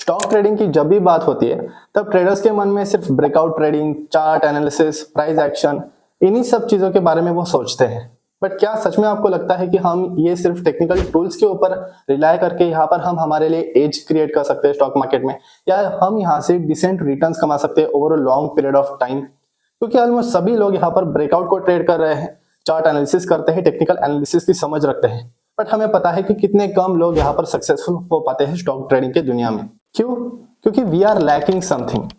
Stock trading की जब भी बात होती है तब ट्रेडर्स के मन में सिर्फ breakout trading, chart analysis, price action, इन्हीं सब चीजों के बारे में वो सोचते हैं। बट क्या सच में आपको लगता है कि हम ये सिर्फ टेक्निकल टूल्स के ऊपर रिलाय करके यहाँ पर हम हमारे लिए एज क्रिएट कर सकते हैं स्टॉक मार्केट में, या हम यहाँ से डिसेंट रिटर्न्स कमा सकते हैं over a long period of time? क्योंकि ऑलमोस्ट सभी लोग यहाँ पर ब्रेकआउट को ट्रेड कर रहे हैं, चार्ट एनालिसिस करते हैं, टेक्निकल एनालिसिस की समझ रखते हैं, बट हमें पता है कि कितने कम लोग यहाँ पर सक्सेसफुल हो पाते हैं स्टॉक ट्रेडिंग के दुनिया में। क्यों? क्योंकि वी आर लैकिंग समथिंग।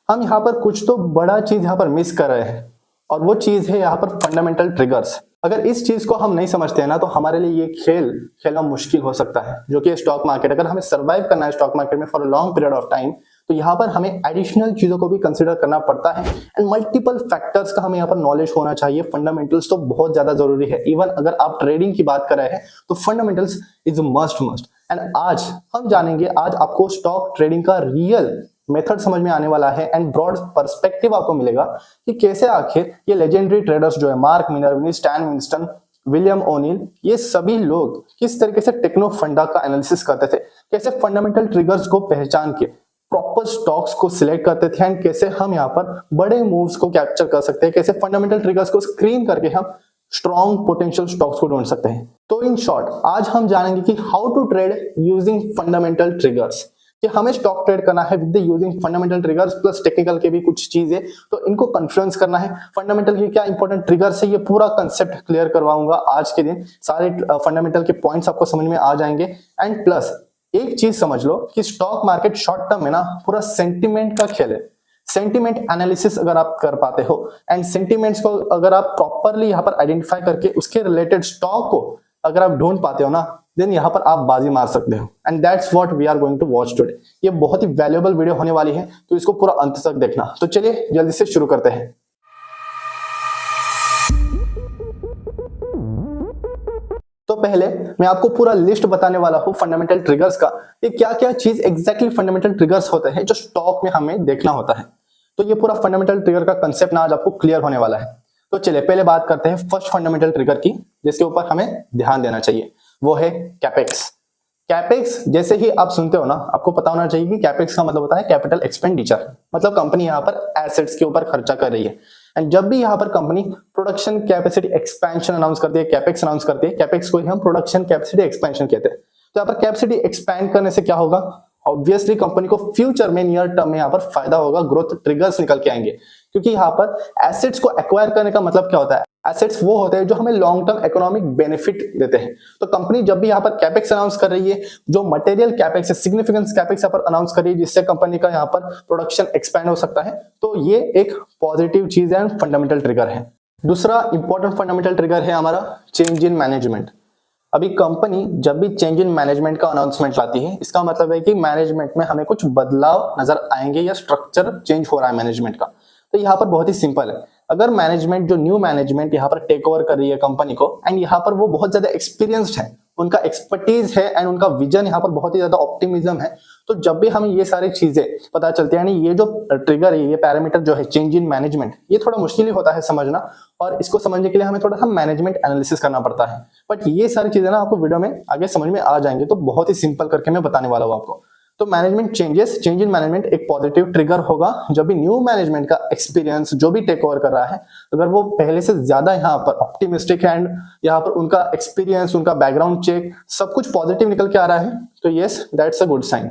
हम यहाँ पर कुछ तो बड़ा चीज यहाँ पर मिस कर रहे हैं, और वो चीज है यहाँ पर फंडामेंटल ट्रिगर्स। अगर इस चीज को हम नहीं समझते हैं ना, तो हमारे लिए ये खेल खेलना मुश्किल हो सकता है, जो कि स्टॉक मार्केट, अगर हमें सर्वाइव करना है स्टॉक मार्केट में for a long period of time, तो यहाँ पर हमें एडिशनल चीजों को भी कंसिडर करना पड़ता है, एंड मल्टीपल फैक्टर्स का हमें यहाँ पर नॉलेज होना चाहिए। फंडामेंटल्स तो बहुत ज्यादा जरूरी है। इवन अगर आप ट्रेडिंग की बात कर रहे हैं तो फंडामेंटल्स इज मस्ट। एंड आज हम जानेंगे, आज आपको स्टॉक ट्रेडिंग का रियल मेथड समझ में आने वाला है, एंड ब्रॉड पर्सपेक्टिव आपको मिलेगा कि कैसे आखिर ये लेजेंडरी ट्रेडर्स जो है Mark Minervini, Stan Weinstein, William O'Neil, ये सभी लोग किस तरीके से टेक्नो फंडा का एनालिसिस करते थे, कैसे फंडामेंटल ट्रिगर्स को पहचान के प्रॉपर स्टॉक्स को सिलेक्ट करते थे, एंड कैसे हम यहाँ पर बड़े मूव्स को कैप्चर कर सकते हैं, कैसे फंडामेंटल ट्रिगर्स को स्क्रीन करके हम स्ट्रॉन्ग पोटेंशियल स्टॉक्स को ढूंढ सकते हैं। तो इन शॉर्ट आज हम जानेंगे कि how to trade using fundamental triggers, कि हमें स्टॉक ट्रेड करना है with the using fundamental triggers plus technical के भी कुछ चीजें, तो इनको कन्फ्लुएंस करना है। फंडामेंटल के क्या इंपॉर्टेंट ट्रिगर्स है, ये पूरा कंसेप्ट क्लियर करवाऊंगा आज के दिन। सारे फंडामेंटल के पॉइंट्स आपको समझ में आ जाएंगे। एंड प्लस एक चीज समझ लो कि स्टॉक मार्केट शॉर्ट टर्म में ना पूरा सेंटिमेंट का खेल है। सेंटिमेंट एनालिसिस अगर आप कर पाते हो, एंड सेंटिमेंट्स को अगर आप प्रॉपरली यहाँ पर आइडेंटिफाई करके उसके रिलेटेड स्टॉक को अगर आप ढूंढ पाते हो ना, देन यहाँ पर आप बाजी मार सकते हो। And that's what we are going to watch today. ये बहुत ही वैल्यूएबल वीडियो होने वाली है, तो इसको पूरा अंत तक देखना। तो चलिए जल्दी से शुरू करते हैं। तो पहले मैं आपको पूरा लिस्ट बताने वाला हूं फंडामेंटल ट्रिगर्स का, ये क्या क्या चीज एग्जैक्टली फंडामेंटल ट्रिगर्स होते हैं जो स्टॉक में हमें देखना होता है। तो ये पूरा फंडामेंटल ट्रिगर का कंसेप्ट ना आज आपको क्लियर होने वाला है। तो चलिए पहले बात करते हैं फर्स्ट फंडामेंटल ट्रिगर की, जिसके ऊपर हमें ध्यान देना चाहिए, वो है कैपेक्स। कैपेक्स जैसे ही आप सुनते हो ना, आपको पता होना चाहिए कि कैपेक्स का मतलब होता है कैपिटल एक्सपेंडिचर, मतलब कंपनी यहाँ पर एसेट्स के ऊपर खर्चा कर रही है। एंड जब भी यहाँ पर company production capacity expansion announce करती है, कैपेक्स अनाउंस करती है, कैपेक्स को ही हम प्रोडक्शन कैपेसिटी एक्सपेंशन कहते हैं। तो यहाँ पर कैपेसिटी एक्सपैंड करने से क्या होगा, ऑब्वियसली कंपनी को फ्यूचर में, नियर टर्म में यहाँ पर फायदा होगा, ग्रोथ ट्रिगर्स निकल के आएंगे। क्योंकि यहाँ पर एसेट्स को एक्वायर करने का मतलब क्या होता है, एसेट्स वो होते हैं जो हमें लॉन्ग टर्म इकोनॉमिक बेनिफिट देते हैं। तो कंपनी जब भी यहाँ पर कैपेक्स अनाउंस कर रही है, जो मटेरियल कैपेक्स है, सिग्निफिकेंस कैपेक्स यहाँ पर अनाउंस कर रही है, जिससे कंपनी का यहाँ पर प्रोडक्शन एक्सपैंड हो सकता है, तो ये एक पॉजिटिव चीज है, फंडामेंटल ट्रिगर है। दूसरा इंपॉर्टेंट फंडामेंटल ट्रिगर है हमारा चेंज इन मैनेजमेंट। अभी कंपनी जब भी चेंज इन मैनेजमेंट का अनाउंसमेंट लाती है, इसका मतलब है कि मैनेजमेंट में हमें कुछ बदलाव नजर आएंगे, या स्ट्रक्चर चेंज हो रहा है मैनेजमेंट का। तो यहाँ पर बहुत ही सिंपल है, अगर मैनेजमेंट, जो न्यू मैनेजमेंट यहाँ पर टेक ओवर कर रही है कंपनी को, एंड यहाँ पर वो बहुत ज्यादा एक्सपीरियंस्ड है, उनका एक्सपर्टीज है, एंड उनका विजन यहाँ पर बहुत ही ज्यादा ऑप्टिमिज्म है, तो जब भी हमें ये सारी चीजें पता चलती है, यानी ये जो ट्रिगर है, ये पैरामीटर जो है चेंज इन मैनेजमेंट, ये थोड़ा मुश्किल ही होता है समझना, और इसको समझने के लिए हमें थोड़ा सा मैनेजमेंट एनालिसिस करना पड़ता है। बट ये सारी चीजें ना आपको वीडियो में आगे समझ में आ जाएंगे, तो बहुत ही सिंपल करके मैं बताने वाला हूँ आपको। तो management changes, change in management एक पॉजिटिव ट्रिगर होगा जब भी न्यू मैनेजमेंट का एक्सपीरियंस जो भी टेक ओवर कर रहा है, अगर वो पहले से ज्यादा यहाँ पर ऑप्टिमिस्टिक है, एंड यहाँ पर उनका एक्सपीरियंस, उनका बैकग्राउंड चेक सब कुछ पॉजिटिव निकल के आ रहा है, तो yes, that's a good sign.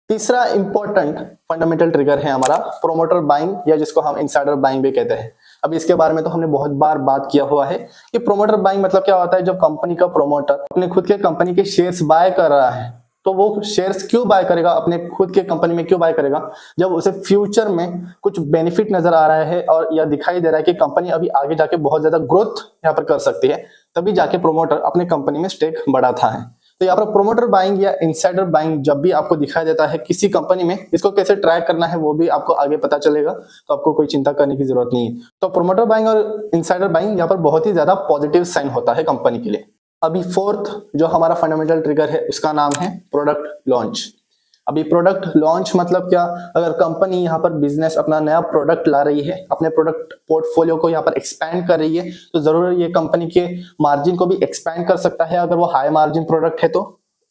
तीसरा इंपॉर्टेंट फंडामेंटल ट्रिगर है हमारा प्रोमोटर बाइंग, या जिसको हम इनसाइडर बाइंग भी कहते हैं। अब इसके बारे में तो हमने बहुत बार बात किया हुआ है कि प्रोमोटर बाइंग मतलब क्या होता है, जब कंपनी का प्रोमोटर अपने खुद के कंपनी के शेयर्स बाय कर रहा है, तो वो शेयर्स क्यों बाय करेगा, अपने खुद के कंपनी में क्यों बाय करेगा, जब उसे फ्यूचर में कुछ बेनिफिट नजर आ रहा है, और यह दिखाई दे रहा है कि कंपनी अभी आगे जाके बहुत ज्यादा ग्रोथ यहाँ पर कर सकती है, तभी जाके प्रोमोटर अपने कंपनी में स्टेक बढ़ाता है। तो यहाँ पर प्रोमोटर बाइंग या इनसाइडर बाइंग जब भी आपको दिखाई देता है किसी कंपनी में, इसको कैसे ट्रैक करना है वो भी आपको आगे पता चलेगा, तो आपको कोई चिंता करने की जरूरत नहीं है। तो प्रोमोटर बाइंग और इनसाइडर बाइंग यहाँ पर बहुत ही ज्यादा पॉजिटिव साइन होता है कंपनी के लिए। अभी फोर्थ जो हमारा फंडामेंटल ट्रिगर है, उसका नाम है प्रोडक्ट लॉन्च। अभी प्रोडक्ट लॉन्च मतलब क्या, अगर कंपनी यहाँ पर बिजनेस अपना नया प्रोडक्ट ला रही है, अपने प्रोडक्ट पोर्टफोलियो को यहाँ पर एक्सपैंड कर रही है, तो जरूर ये कंपनी के मार्जिन को भी एक्सपैंड कर सकता है, अगर वो हाई मार्जिन प्रोडक्ट है तो।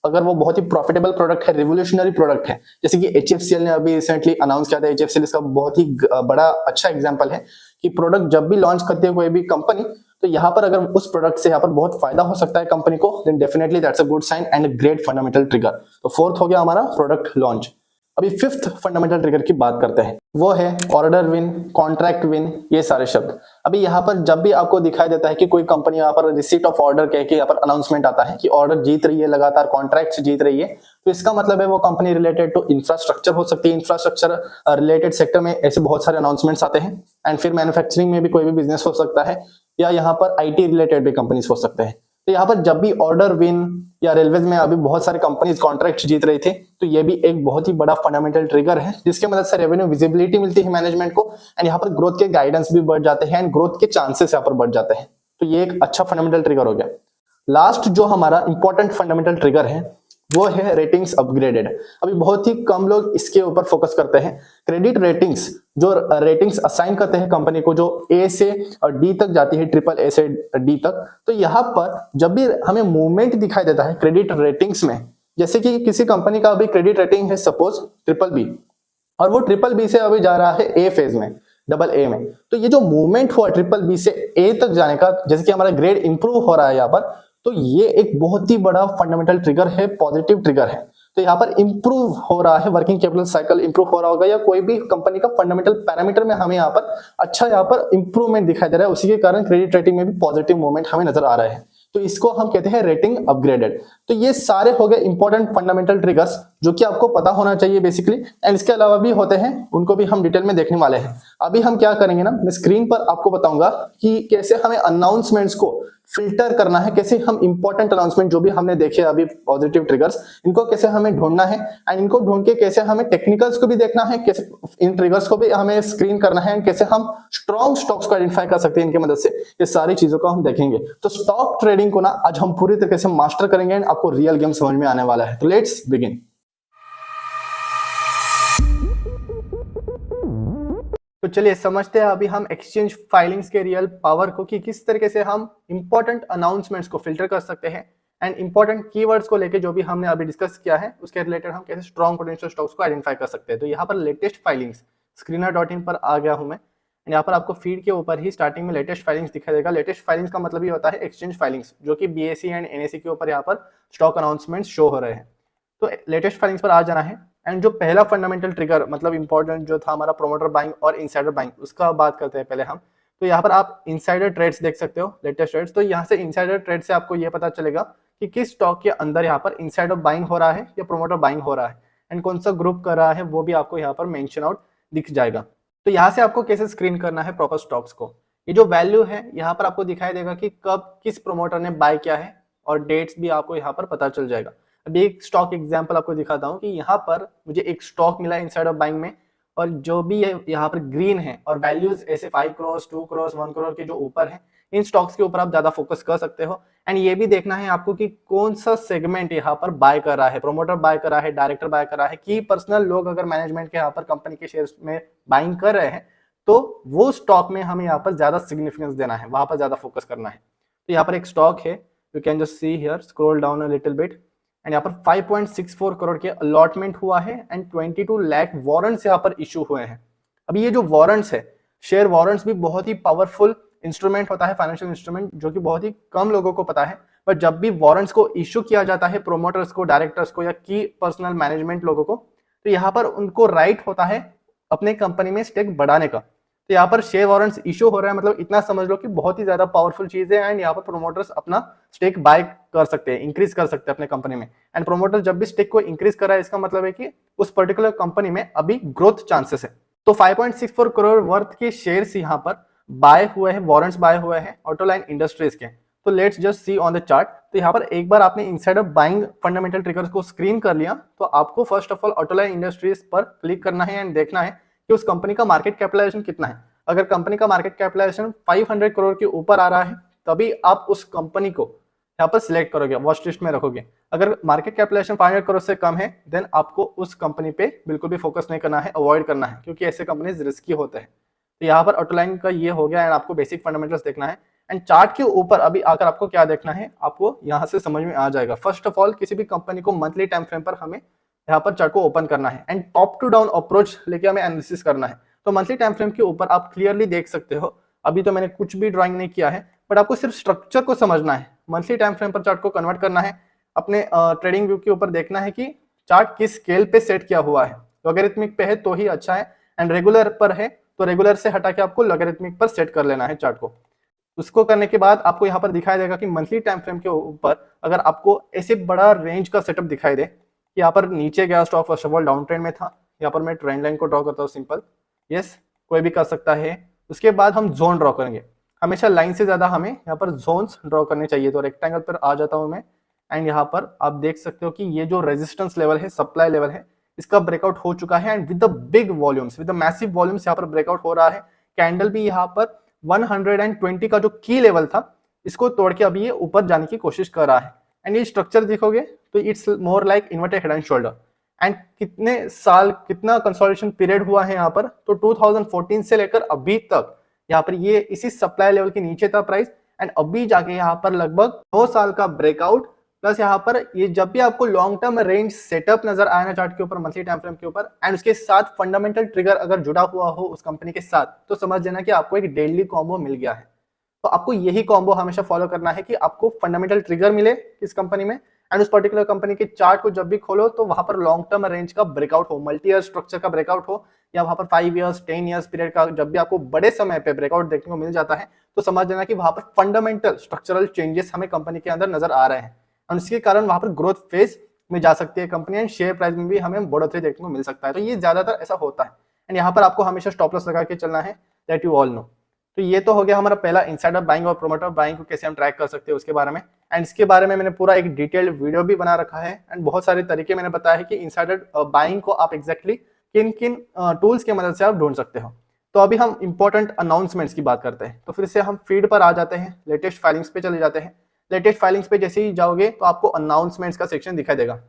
अगर वो बहुत ही प्रॉफिटेबल प्रोडक्ट है, रिवोल्यूशनरी प्रोडक्ट है, जैसे कि HFCL ने अभी रिसेंटली अनाउंस किया था। HFCL इसका बहुत ही बड़ा अच्छा एग्जांपल है कि प्रोडक्ट जब भी लॉन्च करती है कोई भी कंपनी, तो यहाँ पर अगर उस प्रोडक्ट से यहाँ पर बहुत फायदा हो सकता है कंपनी को, then definitely that's a good sign and a great fundamental trigger. तो फोर्थ हो गया हमारा प्रोडक्ट लॉन्च। अभी फिफ्थ फंडामेंटल ट्रिगर की बात करते हैं, वो है ऑर्डर विन, कॉन्ट्रैक्ट विन, ये सारे शब्द। अभी यहाँ पर जब भी आपको दिखाई देता है कि कोई कंपनी यहाँ पर रिसीट ऑफ ऑर्डर कह के यहाँ पर अनाउंसमेंट आता है कि ऑर्डर जीत रही है, लगातार कॉन्ट्रैक्ट जीत रही है, तो इसका मतलब है वो कंपनी रिलेटेड टू इंफ्रास्ट्रक्चर हो सकती है। इंफ्रास्ट्रक्चर रिलेटेड सेक्टर में ऐसे बहुत सारे अनाउंसमेंट्स आते हैं। एंड फिर मैन्युफैक्चरिंग में भी कोई भी बिजनेस हो सकता है, या यहाँ पर IT रिलेटेड भी कंपनीज हो सकते हैं। तो यहाँ पर जब भी ऑर्डर विन, या रेलवेज में अभी बहुत सारे कंपनीज कॉन्ट्रैक्ट जीत रही थी, तो ये भी एक बहुत ही बड़ा फंडामेंटल ट्रिगर है, जिसके मदद से रेवेन्यू विजिबिलिटी मिलती है मैनेजमेंट को, एंड यहाँ पर ग्रोथ के गाइडेंस भी बढ़ जाते हैं एंड ग्रोथ के चांसेस यहाँ पर बढ़ जाते हैं। तो ये एक अच्छा फंडामेंटल ट्रिगर हो गया। लास्ट जो हमारा इंपॉर्टेंट फंडामेंटल ट्रिगर है वो है रेटिंग्स अपग्रेडेड। अभी बहुत ही कम लोग इसके ऊपर फोकस करते हैं। क्रेडिट रेटिंग्स, जो रेटिंग्स असाइन करते हैं कंपनी को, जो A से D तक जाती है, AAA से D तक, तो यहाँ पर जब भी हमें मूवमेंट दिखाई देता है क्रेडिट रेटिंग्स में, जैसे कि किसी कंपनी का अभी क्रेडिट रेटिंग है सपोज BBB, और वो BBB से अभी जा रहा है A फेज में, AA में, तो ये जो मूवमेंट हुआ BBB से A तक जाने का, जैसे कि हमारा ग्रेड इंप्रूव हो रहा है यहाँ पर, तो ये एक बहुत ही बड़ा फंडामेंटल ट्रिगर है, पॉजिटिव ट्रिगर है। तो यहाँ पर इंप्रूव हो रहा है, वर्किंग कैपिटल साइकिल इंप्रूव हो रहा होगा, या कोई भी कंपनी का फंडामेंटल पैरामीटर में हमें यहाँ पर अच्छा यहाँ पर इंप्रूवमेंट दिखाई दे रहा है, उसी के कारण क्रेडिट रेटिंग में भी पॉजिटिव मूवमेंट हमें नजर आ रहा है। तो इसको हम कहते हैं रेटिंग अपग्रेडेड। तो ये सारे हो गए इंपॉर्टेंट फंडामेंटल ट्रिगर्स जो कि आपको पता होना चाहिए बेसिकली, एंड इसके अलावा भी होते हैं, उनको भी हम डिटेल में देखने वाले हैं। अभी हम क्या करेंगे ना, मैं स्क्रीन पर आपको बताऊंगा कि कैसे हमें अनाउंसमेंट्स को फिल्टर करना है, कैसे हम इंपॉर्टेंट अनाउंसमेंट जो भी हमने देखे अभी पॉजिटिव ट्रिगर्स, इनको कैसे हमें ढूंढना है, एंड इनको ढूंढ के कैसे हमें टेक्निकल्स को भी देखना है, कैसे इन ट्रिगर्स को भी हमें स्क्रीन करना है, एंड कैसे हम स्ट्रॉन्ग स्टॉक्स को आइडेंटिफाई कर सकते हैं इनकी मदद से। ये सारी चीजों को हम देखेंगे। तो स्टॉक ट्रेडिंग को ना आज हम पूरी तरीके से मास्टर करेंगे एंड आपको रियल गेम समझ में आने वाला है। तो लेट्स बिगिन। तो चलिए समझते हैं अभी हम एक्सचेंज फाइलिंग्स के रियल पावर को, कि किस तरीके से हम इंपॉर्टेंट अनाउंसमेंट्स को फिल्टर कर सकते हैं, एंड इंपॉर्टेंट कीवर्ड्स को लेके जो भी हमने अभी डिस्कस किया है उसके रिलेटेड हम कैसे स्ट्रॉन्ग पोटेंशियल स्टॉक्स को आइडेंटिफाई कर सकते हैं। तो यहाँ पर लेटेस्ट फाइलिंग्स screener.in पर आ गया हूँ मैं। यहाँ पर आपको फीड के ऊपर ही स्टार्टिंग में लेटेस्ट फाइलिंग्स दिखाई देगा। लेटेस्ट फाइलिंग्स का मतलब ये होता है एक्सचेंज फाइलिंग्स, जो कि BSE एंड NSE के ऊपर यहाँ पर स्टॉक अनाउंसमेंट्स शो हो रहे हैं। तो लेटेस्ट फाइलिंग्स पर आ जाना है। एंड जो पहला फंडामेंटल ट्रिगर मतलब इंपॉर्टेंट जो था हमारा प्रोमोटर बाइंग और इनसाइडर बाइंग, उसका बात करते हैं पहले हम। तो यहाँ पर आप इनसाइडर ट्रेड्स देख सकते हो, लेटेस्ट ट्रेड्स। तो यहाँ से इनसाइडर ट्रेड से आपको ये पता चलेगा कि किस स्टॉक के अंदर यहाँ पर इनसाइडर बाइंग हो रहा है या प्रोमोटर बाइंग हो रहा है, एंड कौन सा ग्रुप कर रहा है वो भी आपको यहाँ पर मेंशन आउट दिख जाएगा। तो यहाँ से आपको कैसे स्क्रीन करना है प्रॉपर स्टॉक्स को, ये जो वैल्यू है यहाँ पर आपको दिखाई देगा कि कब किस प्रोमोटर ने बाय किया है, और डेट्स भी आपको यहाँ पर पता चल जाएगा। अभी एक स्टॉक एग्जांपल आपको दिखाता हूँ कि यहाँ पर मुझे एक स्टॉक मिला इनसाइडर बाइंग में, और जो भी यहाँ पर ग्रीन है और वैल्यूज ऐसे 5 करोड़ 2 करोड़ 1 करोड़ के जो ऊपर है, इन स्टॉक्स के ऊपर आप ज्यादा फोकस कर सकते हो। एंड ये भी देखना है आपको कि कौन सा सेगमेंट यहाँ पर बाय कर रहा है, प्रोमोटर बाय कर रहा है, डायरेक्टर बाय कर रहा है, की पर्सनल लोग अगर मैनेजमेंट के यहाँ पर कंपनी के शेयर्स में बाइंग कर रहे हैं, तो वो स्टॉक में हमें यहाँ पर ज्यादा सिग्निफिकेंस देना है, वहां पर ज्यादा फोकस करना है। तो यहाँ पर एक स्टॉक है, you can just see here, scroll down a little bit, and यहाँ पर 5.64 करोड़ के अलॉटमेंट हुआ है, एंड 22 लाख वारंट्स यहाँ पर इशू हुए हैं। अभी ये जो वारंट्स है, शेयर वारंट्स भी बहुत ही पावरफुल इंस्ट्रूमेंट होता है, फाइनेंशियल इंस्ट्रूमेंट, जो कि बहुत ही कम लोगों को पता है। बट जब भी वारंट्स को इशू किया जाता है प्रोमोटर्स को, डायरेक्टर्स को, या की पर्सनल मैनेजमेंट लोगों को, तो यहाँ पर उनको राइट होता है अपने कंपनी में स्टेक बढ़ाने का। तो यहाँ पर शेयर वारंट्स इशू हो रहा है, मतलब इतना समझ लो कि बहुत ही ज्यादा पावरफुल चीज है, एंड यहाँ पर प्रोमोटर्स अपना स्टेक बाय कर सकते हैं, इंक्रीज कर सकते हैं अपने कंपनी में। एंड प्रोमोटर जब भी स्टेक को इंक्रीज कर रहा है, इसका मतलब है कि उस पर्टिकुलर कंपनी में अभी ग्रोथ चांसेस है। तो 5.64 करोड़ वर्थ के शेयर्स यहाँ पर बाय हुए हैं, वारंट्स बाय हुए हैं ऑटोलाइन इंडस्ट्रीज के। तो let's just see on the chart. तो यहाँ पर एक बार आपने इनसाइडर बाइंग फंडामेंटल ट्रिगर्स को स्क्रीन कर लिया, तो आपको first of all autoline industries पर क्लिक करना है एंड देखना है कि उस कंपनी का मार्केट कैपिटलाइजेशन कितना है। अगर कंपनी का मार्केट कैपिटलाइजेशन 500 करोड़ के ऊपर आ रहा है, तभी आप उस कंपनी को यहाँ पर सिलेक्ट करोगे, वॉच लिस्ट में रखोगे। अगर मार्केट कैपिटलाइजेशन 500 करोड़ से कम है, देन आपको उस कंपनी पे बिल्कुल भी फोकस नहीं करना है, अवॉइड करना है, क्योंकि ऐसे कंपनीज रिस्की होते हैं। तो यहाँ पर ऑटोलाइन का ये हो गया, एंड आपको बेसिक फंडामेंटल्स देखना है। एंड चार्ट के ऊपर अभी आकर आपको क्या देखना है, आपको यहाँ से समझ में आ जाएगा। फर्स्ट ऑफ ऑल किसी भी कंपनी को मंथली टाइम फ्रेम पर हमें यहाँ पर चार्ट को ओपन करना है and top to down approach लेके हमें एनालिसिस करना है। तो मंथली टाइम फ्रेम के ऊपर आप क्लियरली देख सकते हो, अभी तो मैंने कुछ भी ड्राइंग नहीं किया है, बट आपको सिर्फ स्ट्रक्चर को समझना है। मंथली टाइम फ्रेम पर चार्ट को कन्वर्ट करना है, अपने ट्रेडिंग व्यू के ऊपर देखना है कि चार्ट किस स्केल पे सेट किया हुआ है। लॉगरिथमिक पे है तो ही अच्छा है, एंड रेगुलर पर है तो रेगुलर से हटा के आपको लॉगरिथमिक पर सेट कर लेना है चार्ट को। उसको करने के बाद आपको यहाँ पर दिखाई देगा कि मंथली टाइम फ्रेम के ऊपर अगर आपको ऐसे बड़ा रेंज का सेटअप दिखाई दे कि यहाँ पर नीचे गया stock, first of all down trend में था, यहाँ पर मैं ट्रेंड लाइन को ड्रॉ करता हूँ सिंपल, यस कोई भी कर सकता है। उसके बाद हम जोन ड्रॉ करेंगे, हमेशा लाइन से ज्यादा हमें यहाँ पर जोन्स ड्रॉ करने चाहिए। तो रेक्टेंगल पर आ जाता हूँ मैं, एंड यहाँ पर आप देख सकते हो कि ये जो रेजिस्टेंस लेवल है, सप्लाई लेवल है, इसका ब्रेकआउट हो चुका है and with the big volumes, with the massive volumes यहाँ पर ब्रेकआउट हो रहा है। कैंडल भी यहाँ पर 120 का जो की लेवल था इसको तोड़ के अभी ये ऊपर जाने की कोशिश कर रहा है। एंड ये स्ट्रक्चर देखोगे तो it's more like inverted head and shoulder. And कितने साल, कितना कंसोलिडेशन पीरियड हुआ है यहाँ पर, तो 2014 से लेकर अभी तक यहाँ पर ये इसी सप्लाई लेवल के नीचे था प्राइस, एंड अभी जाके यहाँ पर लगभग 2 साल का ब्रेकआउट, प्लस यहाँ पर ये जब भी आपको लॉन्ग टर्म रेंज सेटअप नजर आए ना चार्ट के ऊपर, मंथली टाइम फ्रेम के ऊपर, एंड उसके साथ फंडामेंटल ट्रिगर अगर जुड़ा हुआ हो उस कंपनी के साथ, तो समझ लेना कि आपको एक डेली कॉम्बो मिल गया है। तो आपको यही कॉम्बो हमेशा फॉलो करना है कि आपको फंडामेंटल ट्रिगर मिले इस कंपनी में, एंड उस पर्टिकुलर कंपनी के चार्ट को जब भी खोलो तो वहां पर लॉन्ग टर्म रेंज का ब्रेकआउट हो, मल्टी ईयर स्ट्रक्चर का ब्रेकआउट हो, या वहां पर 5 इयर्स 10 इयर्स पीरियड का जब भी आपको बड़े समय पे ब्रेकआउट देखने को मिल जाता है, तो समझ लेना कि वहां पर फंडामेंटल स्ट्रक्चरल चेंजेस हमें कंपनी के अंदर नजर आ रहे हैं, और इसके कारण वहां पर ग्रोथ फेज में जा सकती है कंपनी, एंड शेयर प्राइस में भी हमें बढ़ोतरी देखने को मिल सकता है। तो ये ज्यादातर ऐसा होता है, एंड यहाँ पर आपको हमेशा स्टॉप लॉस लगा के चलना है, दैट यू ऑल नो। तो ये तो हो गया हमारा पहला इनसाइडर बाइंग और प्रोमोटर बाइंग को कैसे हम ट्रैक कर सकते हैं उसके बारे में, एंड इसके बारे में मैंने पूरा एक डिटेल्ड वीडियो भी बना रखा है, एंड बहुत सारे तरीके मैंने बताया है कि इनसाइडर बाइंग को आप एग्जैक्टली किन किन टूल्स की मदद से आप ढूंढ सकते हो। तो अभी हम इंपॉर्टेंट अनाउंसमेंट्स की बात करते हैं, तो फिर से हम फीड पर आ जाते हैं, लेटेस्ट फाइलिंग्स पे चले जाते हैं। लेटेस्ट फाइलिंग्स पे जैसे ही जाओगे तो आपको अनाउंसमेंट्स का सेक्शन दिखाई देगा।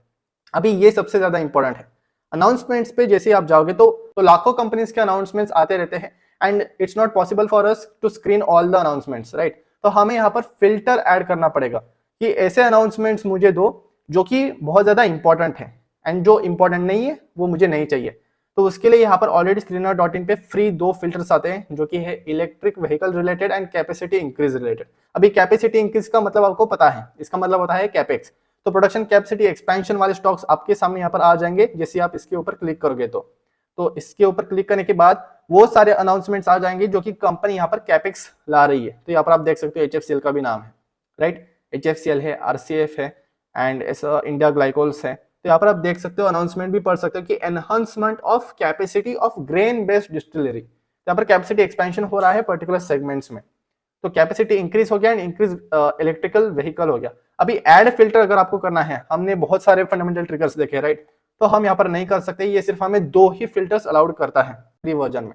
अभी ये सबसे ज्यादा इंपॉर्टेंट है। अनाउंसमेंट्स पे जैसे ही आप जाओगे तो लाखों कंपनीज के अनाउंसमेंट्स आते रहते हैं, and it's not possible for us to screen all the announcements, right. तो हमें यहाँ पर फिल्टर ऐड करना पड़ेगा कि ऐसे अनाउंसमेंट्स मुझे दो जो कि बहुत ज्यादा इंपॉर्टेंट है, एंड जो इंपॉर्टेंट नहीं है वो मुझे नहीं चाहिए। तो उसके लिए यहाँ पर ऑलरेडी स्क्रीनर.इन पे फ्री 2 फिल्टर्स आते हैं, जो कि है electric vehicle related and capacity increase related. अभी कैपेसिटी इंक्रीज का मतलब आपको पता है, इसका मतलब होता है कैपेक्स। तो प्रोडक्शन कैपेसिटी एक्सपेंशन वाले स्टॉक्स आपके सामने यहाँ पर आ जाएंगे जैसे आप इसके ऊपर क्लिक करोगे। तो इसके ऊपर क्लिक करने के बाद वो सारे अनाउंसमेंट्स आ जाएंगे जो कि कंपनी यहाँ पर कैपेक्स ला रही है। तो यहाँ पर आप देख सकते हो HFCL का भी नाम है, राइट। HFCL है, RCF है, एंड ऐसा इंडिया ग्लाइकोल्स है। तो यहाँ पर आप देख सकते हो, अनाउंसमेंट भी पढ़ सकते हो कि enhancement of capacity of grain based distillery. यहाँ पर कैपेसिटी एक्सपेंशन हो रहा है पर्टिकुलर सेगमेंट्स में, तो कैपेसिटी इंक्रीज हो गया एंड इंक्रीज इलेक्ट्रिकल व्हीकल हो गया। अभी ऐड फिल्टर अगर आपको करना है, हमने बहुत सारे फंडामेंटल ट्रिगर्स देखे, राइट, तो हम यहाँ पर नहीं कर सकते, ये सिर्फ हमें 2 ही फिल्टर्स अलाउड करता है फ्री वर्जन में।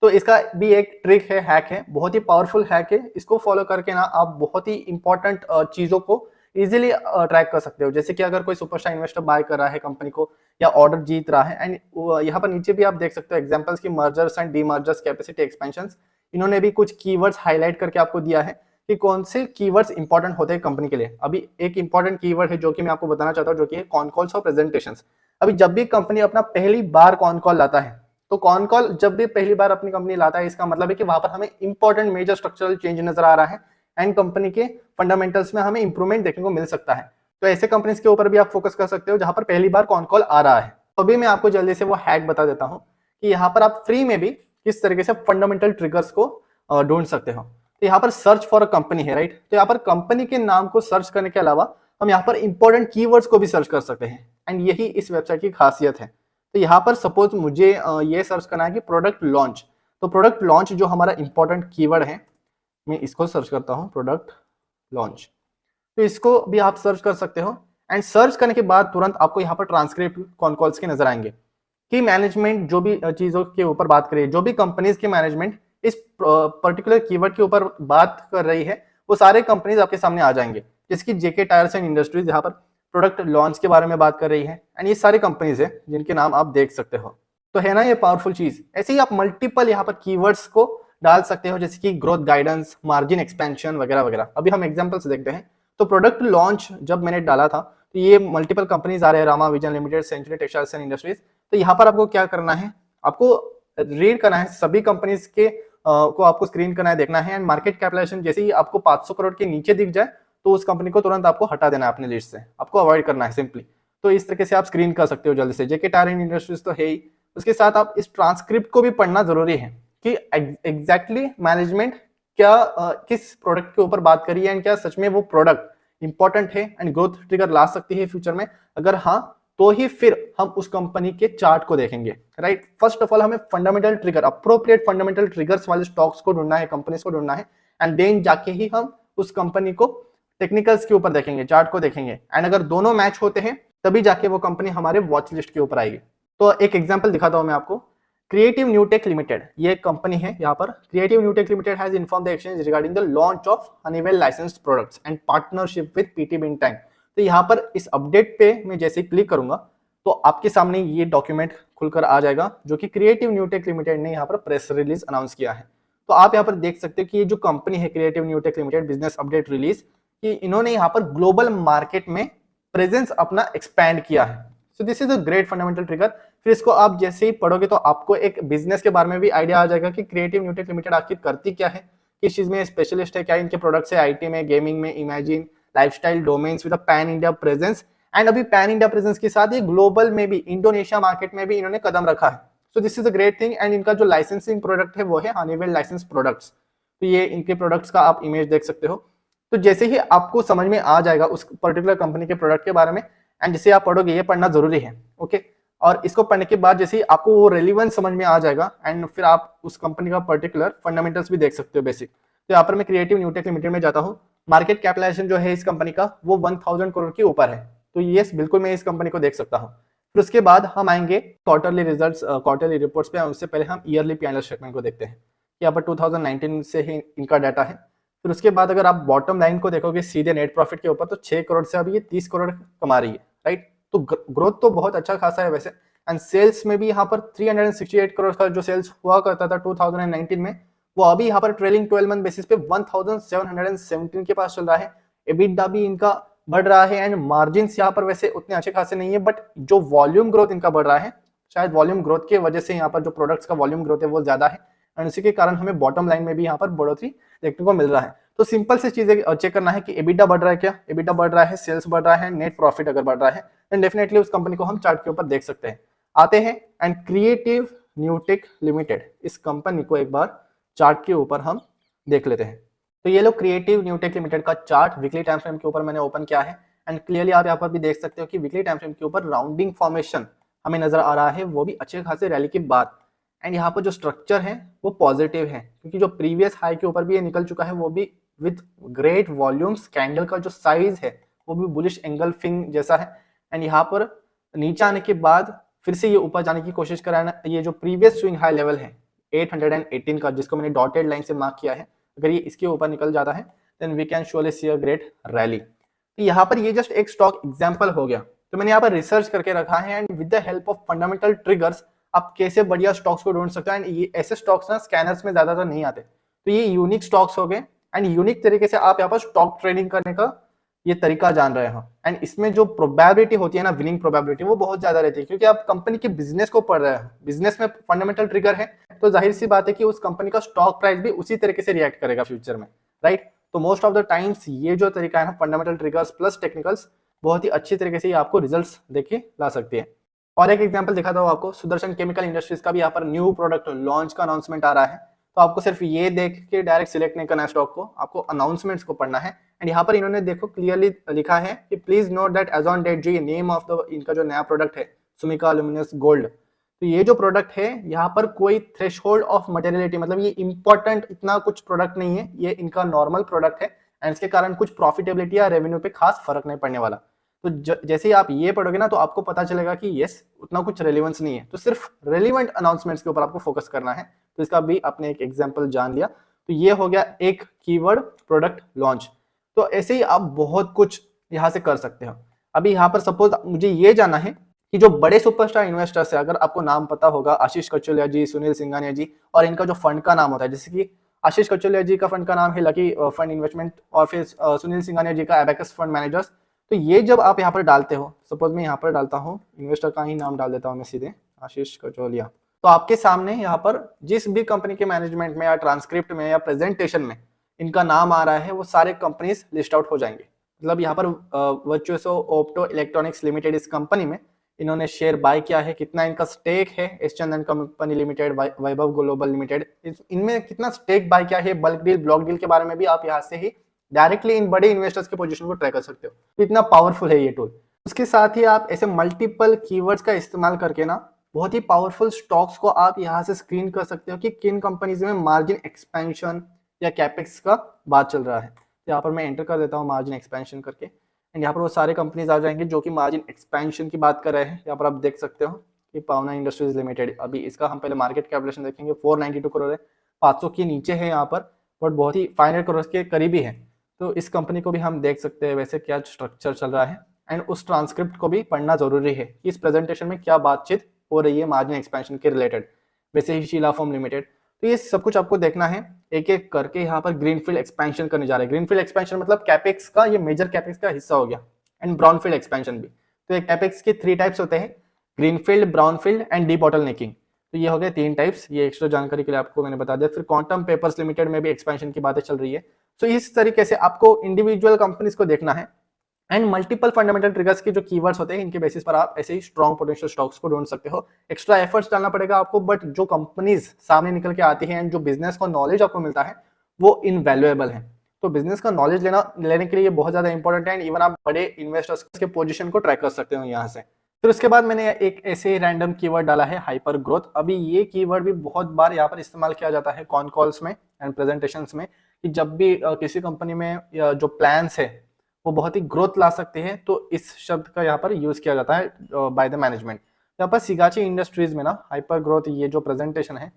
तो इसका भी एक ट्रिक है, हैक है, बहुत ही पावरफुल हैक है। इसको फॉलो करके ना आप बहुत ही इंपॉर्टेंट चीजों को इजीली ट्रैक कर सकते हो। जैसे कि अगर कोई सुपरस्टार इन्वेस्टर बाय कर रहा है कंपनी को या ऑर्डर जीत रहा है, एंड यहाँ पर नीचे भी आप देख सकते हो एग्जांपल्स की मर्जर्स एंड डीमर्जर्स, कैपेसिटी एक्सपेंशंस। इन्होंने भी कुछ कीवर्ड्स हाईलाइट करके आपको दिया है कि कौन से कीवर्ड्स इंपॉर्टेंट होते हैं कंपनी के लिए। अभी एक इंपॉर्टेंट कीवर्ड है जो कि मैं आपको बताना चाहता हूँ, जो कि है कॉन कॉल्स और प्रेजेंटेशंस। अभी जब भी कंपनी अपना पहली बार कॉन कॉल लाता है, तो कॉन कॉल जब भी पहली बार अपनी कंपनी लाता है, इसका मतलब है कि वहां पर हमें इंपॉर्टेंट मेजर स्ट्रक्चरल चेंज नजर आ रहा है, एंड कंपनी के फंडामेंटल्स में हमें इंप्रूवमेंट देखने को मिल सकता है। तो ऐसे कंपनीज के ऊपर भी आप फोकस कर सकते हो जहां पर पहली बार कॉन कॉल आ रहा है। तो अभी मैं आपको जल्दी से वो हैक बता देता हूँ कि यहाँ पर आप फ्री में भी किस तरीके से फंडामेंटल ट्रिगर्स को ढूंढ सकते हो। तो यहाँ पर सर्च फॉर अ कंपनी है, राइट। तो यहाँ पर कंपनी के नाम को सर्च करने के अलावा हम यहाँ पर इंपॉर्टेंट कीवर्ड्स को भी सर्च कर सकते हैं, एंड यही इस वेबसाइट की खासियत है। तो यहाँ पर सपोज मुझे ये सर्च करना है कि प्रोडक्ट लॉन्च। तो प्रोडक्ट लॉन्च जो हमारा इंपॉर्टेंट कीवर्ड है, मैं इसको सर्च करता हूँ, प्रोडक्ट लॉन्च। तो इसको भी आप सर्च कर सकते हो, एंड सर्च करने के बाद तुरंत आपको यहाँ पर ट्रांसक्रिप्ट कॉन कॉल्स के नजर आएंगे कि मैनेजमेंट जो भी चीजों के ऊपर बात करिए, जो भी कंपनीज की मैनेजमेंट इस पर्टिकुलर कीवर्ड के ऊपर बात कर रही है, वो सारे कंपनीज आपके सामने आ जाएंगे। जिसकी जेके टायर्स एंड इंडस्ट्रीज यहाँ पर प्रोडक्ट लॉन्च के बारे में बात कर रही है, एंड ये सारी कंपनीज है जिनके नाम आप देख सकते हो। तो है ना ये पावरफुल चीज। ऐसे ही आप मल्टीपल यहाँ पर कीवर्ड्स को डाल सकते हो, जैसे कि ग्रोथ गाइडेंस, मार्जिन एक्सपेंशन वगैरह वगैरह। अभी हम एग्जांपल्स देखते हैं। तो प्रोडक्ट लॉन्च जब मैंने डाला था तो ये मल्टीपल कंपनीज आ रहे हैं, Rama Vision Limited, Century Textiles and Industries. तो यहाँ पर आपको क्या करना है, आपको रीड करना है सभी कंपनीज के को आपको स्क्रीन करना है, देखना है। एंड मार्केट कैपिटलाइजेशन जैसे ही आपको 500 करोड़ के नीचे दिख जाए तो उस कंपनी को तुरंत आपको हटा देना है अपने लिस्ट से, आपको अवॉइड करना है सिंपली। तो इस तरीके से आप स्क्रीन कर सकते हो जल्दी से। जेके टायर एंड इंडस्ट्रीज तो है ही, उसके साथ आप इस ट्रांसक्रिप्ट को भी पढ़ना जरूरी है कि एग्जैक्टली मैनेजमेंट क्या किस प्रोडक्ट के ऊपर बात करी है एंड क्या सच में वो प्रोडक्ट इंपॉर्टेंट है एंड ग्रोथ ट्रिगर ला सकती है फ्यूचर में। अगर हाँ तो ही फिर हम उस कंपनी के चार्ट को देखेंगे, राइट। फर्स्ट ऑफ ऑल हमें fundamental trigger, appropriate fundamental triggers वाले स्टॉक्स को ढूंढना है, कंपनीज को ढूंढना है। एंड देन जाके ही हम उस कंपनी को टेक्निकल्स के ऊपर देखेंगे, चार्ट को देखेंगे। एंड अगर दोनों मैच होते हैं तभी जाके वो कंपनी हमारे वॉच लिस्ट के ऊपर आएगी। तो एक एग्जांपल दिखाता हूं मैं आपको। क्रिएटिव न्यूटेक लिमिटेड ये कंपनी है। यहाँ पर Creative Newtech Limited has inform the exchange regarding the launch of Honeywell licensed products and partnership with PT Bintang. तो यहाँ पर इस अपडेट पे मैं जैसे ही क्लिक करूंगा तो आपके सामने ये डॉक्यूमेंट खुलकर आ जाएगा जो कि क्रिएटिव न्यूटेक लिमिटेड ने यहाँ पर प्रेस रिलीज अनाउंस किया है। तो आप यहाँ पर देख सकते हो कि ये जो कंपनी है creative Newtech limited, business update release, कि इन्होंने यहाँ पर ग्लोबल मार्केट में प्रेजेंस अपना एक्सपैंड किया है। So this is a great fundamental trigger. फिर इसको आप जैसे ही पढ़ोगे तो आपको एक बिजनेस के बारे में भी आइडिया आ जाएगा कि क्रिएटिव न्यूटेक लिमिटेड आखिर करती क्या है, किस चीज में स्पेशलिस्ट है, क्या इनके प्रोडक्ट्स है आईटी में, गेमिंग में, imagine, lifestyle domains with pan India presence. And अभी पैन इंडिया प्रेजेंस के साथ ही ग्लोबल में भी, इंडोनेशिया मार्केट में भी इन्होंने कदम रखा है। So this is a great thing. And इनका जो लाइसेंसिंग प्रोडक्ट है वो है हनीवेल लाइसेंस प्रोडक्ट्स। तो ये इनके प्रोडक्ट्स का आप इमेज देख सकते हो। तो जैसे ही आपको समझ में आ जाएगा उस पर्टिकुलर कंपनी के प्रोडक्ट के बारे में, एंड जिसे आप पढ़ोगे, ये पढ़ना जरूरी है, ओके। और इसको पढ़ने के बाद जैसे ही आपको वो रेलिवेंस समझ में आ जाएगा एंड फिर आप उस कंपनी का पर्टिकुलर फंडामेंटल्स भी देख सकते हो बेसिक। तो यहाँ पर मैं क्रिएटिव न्यूटेक लिमिटेड में जाता हूँ। मार्केट कैपिटलाइजेशन जो है इस कंपनी का वो 1000 करोड़ के ऊपर है। तो यस, बिल्कुल मैं इस कंपनी को देख सकता हूँ। फिर उसके बाद हम आएंगे क्वार्टरली रिजल्ट्स, क्वार्टरली रिपोर्ट्स पे। उससे पहले हम ईयरली पी&एल स्टेटमेंट को देखते हैं। यहाँ पर 2019 से ही इनका डाटा है। फिर उसके बाद अगर आप बॉटम लाइन को देखोगे सीधे नेट प्रॉफिट के ऊपर, तो 6 करोड़ से अभी ये 30 करोड़ कमा रही है, राइट। तो ग्रोथ तो बहुत अच्छा खासा है वैसे। एंड सेल्स में भी यहाँ पर 368 करोड़ का जो सेल्स हुआ करता था 2019 में, वो अभी यहाँ पर ट्रेलिंग 12 मंथ बेसिस पे 1717 के पास चल रहा है। एबिटडा भी इनका बढ़ रहा है। एंड मार्जिन यहाँ पर वैसे उतने अच्छे खासे नहीं है, बट जो वॉल्यूम ग्रोथ इनका बढ़ रहा है, शायद वॉल्यूम ग्रोथ की वजह से यहाँ पर जो प्रोडक्ट्स का वॉल्यूम ग्रोथ है वो ज्यादा है। एंड उसी के कारण हमें बॉटम लाइन में भी यहाँ पर बढ़ोतरी देखने को मिल रहा है। तो सिंपल से चीजें चेक करना है कि एबिटा बढ़ रहा है क्या, एबिटा बढ़ रहा है, सेल्स बढ़ रहा है, नेट प्रॉफिट अगर बढ़ रहा है, देन डेफिनेटली उस कंपनी को हम चार्ट के ऊपर देख सकते हैं। आते हैं एंड क्रिएटिव न्यूटेक लिमिटेड, इस कंपनी को एक बार चार्ट के ऊपर हम देख लेते हैं। तो ये लोग क्रिएटिव न्यूटेक लिमिटेड का चार्ट वीकली टाइम फ्रेम के ऊपर मैंने ओपन किया है। एंड क्लियरली आप यहाँ पर भी देख सकते हो कि वीकली टाइम फ्रेम के ऊपर राउंडिंग फॉर्मेशन हमें नजर आ रहा है, वो भी अच्छे खासे रैली के बाद। एंड यहाँ पर जो स्ट्रक्चर है वो पॉजिटिव है, क्योंकि जो प्रीवियस हाई के ऊपर भी ये निकल चुका है, वो भी विद ग्रेट वॉल्यूम्स। कैंडल का जो साइज है वो भी बुलिश एंगल्फिंग जैसा है। एंड यहाँ पर नीचे आने के बाद फिर से ये ऊपर जाने की कोशिश कराना। ये जो प्रीवियस स्विंग हाई लेवल है 818 का, जिसको मैंने डॉटेड लाइन से मार्क किया है, अगर ये इसके ऊपर निकल जाता है then we can surely see a great rally. तो यहाँ पर ये जस्ट एक स्टॉक एग्जांपल हो गया। तो मैंने यहाँ पर रिसर्च करके रखा है and with the help of fundamental triggers आप कैसे बढ़िया स्टॉक्स को ढूंढ सकते हो। एंड ये ऐसे स्टॉक्स ना स्कैनर्स में ज्यादातर नहीं आते, तो ये यूनिक स्टॉक्स हो गए। एंड यूनिक तरीके से आप यहाँ पर स्टॉक ट्रेडिंग करने का ये तरीका जान रहे हो। एंड इसमें जो प्रोबेबिलिटी होती है ना, विनिंग प्रोबेबिलिटी, वो बहुत ज्यादा रहती है, क्योंकि आप कंपनी के बिजनेस को पढ़ रहे हो। बिजनेस में फंडामेंटल ट्रिगर है तो जाहिर सी बात है कि उस कंपनी का स्टॉक प्राइस भी उसी तरीके से रिएक्ट करेगा फ्यूचर में, राइट। तो मोस्ट ऑफ द टाइम्स ये जो तरीका है ना, फंडामेंटल ट्रिगर्स प्लस टेक्निकल्स, बहुत ही अच्छी तरीके से आपको रिजल्ट्स देखे ला सकती है। और एक एग्जांपल दिखाता हूँ आपको, सुदर्शन केमिकल इंडस्ट्रीज का भी यहाँ पर न्यू प्रोडक्ट लॉन्च का अनाउंसमेंट आ रहा है। तो आपको सिर्फ ये देख के डायरेक्ट सिलेक्ट नहीं करना है स्टॉक को, आपको अनाउंसमेंट्स को पढ़ना है। एंड यहाँ पर इन्होंने देखो क्लियरली लिखा है कि please note that as on date, जो ये नेम ऑफ द इनका जो नया प्रोडक्ट है सुमिका अल्यूमिनियस गोल्ड, तो ये जो प्रोडक्ट है यहाँ पर कोई थ्रेशोल्ड ऑफ मटेरियलिटी, मतलब ये इंपॉर्टेंट इतना कुछ प्रोडक्ट नहीं है, ये इनका नॉर्मल प्रोडक्ट है। एंड इसके कारण कुछ प्रॉफिटेबिलिटी या रेवेन्यू पे खास फर्क नहीं पड़ने वाला। तो जैसे ही आप ये पढ़ोगे ना तो आपको पता चलेगा कि यस उतना कुछ रेलिवेंस नहीं है, तो सिर्फ रेलिवेंट अनाउंसमेंट्स के ऊपर आपको फोकस करना है। तो इसका भी आपने एक एग्जांपल जान लिया। तो ये हो गया एक कीवर्ड प्रोडक्ट लॉन्च। तो ऐसे ही आप बहुत कुछ यहाँ से कर सकते हो। अभी यहाँ पर सपोज मुझे ये जानना है कि जो बड़े सुपरस्टार इन्वेस्टर्स है, अगर आपको नाम पता होगा, आशीष कौशल्या जी, सुनील सिंघानिया जी, और इनका जो फंड का नाम होता है, जैसे कि आशीष कौशल्या जी का फंड का नाम है लकी फंड इन्वेस्टमेंट, और फिर सुनील सिंघानिया जी का एबेकस फंड मैनेजर्स। तो ये जब आप यहाँ पर डालते हो, सपोज मैं यहाँ पर डालता हूँ, इन्वेस्टर का ही नाम डाल देता हूँ मैं सीधे, आशीष कौशल्या, तो आपके सामने यहाँ पर जिस भी कंपनी के मैनेजमेंट में या ट्रांसक्रिप्ट में या प्रेजेंटेशन में इनका नाम आ रहा है, वो सारे कंपनीज लिस्ट आउट हो जाएंगे। मतलब यहाँ पर वर्चुअसो ऑप्टो इलेक्ट्रॉनिक्स लिमिटेड इस कंपनी में इन्होंने शेयर बाय किया है, कितना इनका स्टेक है, एस चंदन कंपनी लिमिटेड, वैभव ग्लोबल लिमिटेड, इनमें कितना स्टेक बाय किया है, बल्क डील, ब्लॉक डील के बारे में भी आप यहाँ से ही डायरेक्टली इन बड़े इन्वेस्टर्स के पोजीशन को ट्रैक कर सकते हो। तो इतना पावरफुल है ये टूल। उसके साथ ही आप ऐसे मल्टीपल कीवर्ड्स का इस्तेमाल करके ना बहुत ही पावरफुल स्टॉक्स को आप यहाँ से स्क्रीन कर सकते हो कि किन कंपनीज में मार्जिन एक्सपेंशन या कैपेक्स का बात चल रहा है। तो यहाँ पर मैं एंटर कर देता हूँ मार्जिन एक्सपेंशन करके, एंड यहाँ पर वो सारे कंपनीज आ जाएंगे जो कि मार्जिन एक्सपेंशन की बात कर रहे हैं। यहाँ पर आप देख सकते हो कि पावना इंडस्ट्रीज लिमिटेड, अभी इसका हम पहले मार्केट कैपिटलाइजेशन देखेंगे, 492 करोड़ है, 500 के नीचे है यहाँ पर, बट बहुत ही 500 करोड़ के करीबी है। तो इस कंपनी को भी हम देख सकते हैं वैसे क्या स्ट्रक्चर चल रहा है, एंड उस ट्रांसक्रिप्ट को भी पढ़ना जरूरी है कि इस प्रेजेंटेशन में क्या बातचीत हो रही है मार्जिन एक्सपेंशन के रिलेटेड। वैसे ही शीला फोम लिमिटेड, तो ये सब कुछ आपको देखना है एक एक करके। यहाँ पर ग्रीनफील्ड एक्सपेंशन करने जा रहे हैं। ग्रीनफील्ड एक्सपेंशन मतलब कैपेक्स का, ये मेजर कैपेक्स का हिस्सा हो गया, एंड ब्राउनफील्ड एक्सपेंशन भी। तो कैपेक्स के 3 टाइप्स होते हैं, ग्रीनफील्ड, ब्राउनफील्ड एंड डीबॉटलनेकिंग। तो ये हो गए 3 टाइप्स, ये एक्स्ट्रा जानकारी के लिए आपको मैंने बता दिया। फिर क्वांटम पेपर्स लिमिटेड में भी एक्सपेंशन की बातें चल रही है। तो इस तरीके से आपको इंडिविजुअल कंपनीज को देखना है, एंड मल्टीपल फंडामेंटल ट्रिगर्स के जो कीवर्ड्स होते हैं इनके बेसिस पर आप ऐसे ही स्ट्रॉन्ग पोटेंशियल स्टॉक्स को ढूंढ सकते हो। एक्स्ट्रा एफर्ट्स डालना पड़ेगा आपको, बट जो कंपनीज सामने निकल के आती है एंड जो बिजनेस का नॉलेज आपको मिलता है वो इनवैल्यूएबल है। तो बिजनेस का नॉलेज लेने के लिए बहुत ज्यादा इंपॉर्टेंट है, एंड इवन आप बड़े इन्वेस्टर्स के पोजीशन को ट्रैक कर सकते हो यहाँ से। फिर उसके बाद मैंने एक ऐसे रैंडम कीवर्ड डाला है, हाइपर ग्रोथ। अभी ये कीवर्ड भी बहुत बार यहाँ पर इस्तेमाल किया जाता है कॉन कॉल्स में एंड प्रेजेंटेशंस में, कि जब भी किसी कंपनी में जो प्लान्स है वो बहुत ही ग्रोथ ला सकते हैं, तो इस शब्द का यहाँ पर यूज किया जाता है बाय द मैनेजमेंट। यहाँ पर सिगाची इंडस्ट्रीज में ना हाइपर ग्रोथ, ये जो प्रेजेंटेशन है